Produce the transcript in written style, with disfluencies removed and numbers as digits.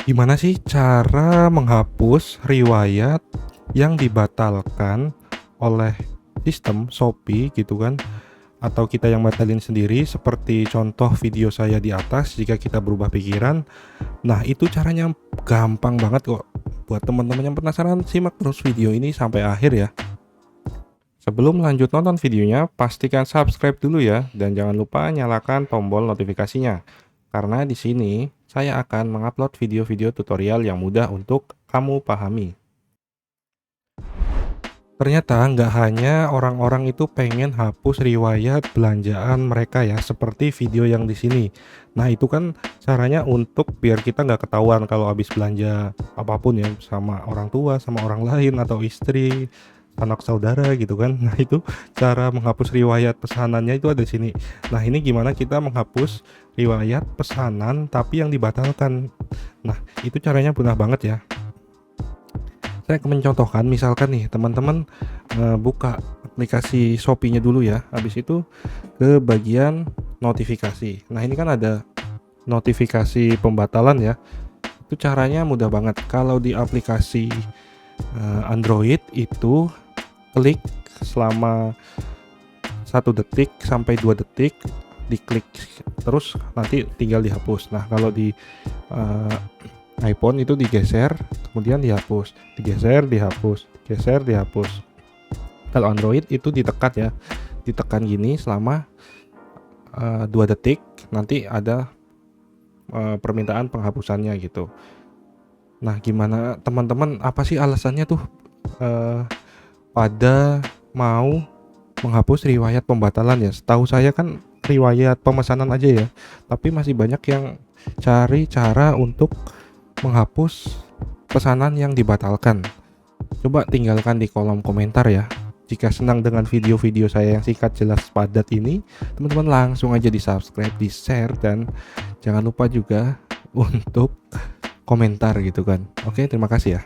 Gimana sih cara menghapus riwayat yang dibatalkan oleh sistem Shopee gitu kan, atau kita yang batalin sendiri seperti contoh video saya di atas jika kita berubah pikiran. Nah, itu caranya gampang banget kok. Buat teman-teman yang penasaran, simak terus video ini sampai akhir ya. Sebelum lanjut nonton videonya, pastikan subscribe dulu ya dan jangan lupa nyalakan tombol notifikasinya. Karena di sini saya akan mengupload video-video tutorial yang mudah untuk kamu pahami. Ternyata nggak hanya orang-orang itu pengen hapus riwayat belanjaan mereka ya, seperti video yang di sini. Nah, itu kan caranya untuk biar kita nggak ketahuan kalau habis belanja apapun ya, sama orang tua, sama orang lain, atau istri, anak saudara gitu kan. Nah, itu cara menghapus riwayat pesanannya itu ada di sini. Nah, ini gimana kita menghapus riwayat pesanan tapi yang dibatalkan. Nah, itu caranya mudah banget ya. Saya akan mencontohkan, misalkan nih teman-teman buka aplikasi Shopee-nya dulu ya, habis itu ke bagian notifikasi. Nah, ini kan ada notifikasi pembatalan ya. Itu caranya mudah banget. Kalau di aplikasi Android itu klik selama 1 detik sampai 2 detik, diklik terus nanti tinggal dihapus. Nah, kalau di iPhone itu digeser kemudian dihapus, digeser dihapus, geser dihapus. Kalau Android itu ditekan ya, ditekan gini selama 2 detik, nanti ada permintaan penghapusannya gitu. Nah, gimana teman-teman, apa sih alasannya tuh pada mau menghapus riwayat pembatalan ya? Setahu saya kan riwayat pemesanan aja ya, tapi masih banyak yang cari cara untuk menghapus pesanan yang dibatalkan. Coba tinggalkan di kolom komentar ya. Jika senang dengan video-video saya yang singkat, jelas, padat ini, teman-teman langsung aja di subscribe, di share, dan jangan lupa juga untuk komentar gitu kan. Oke, terima kasih ya.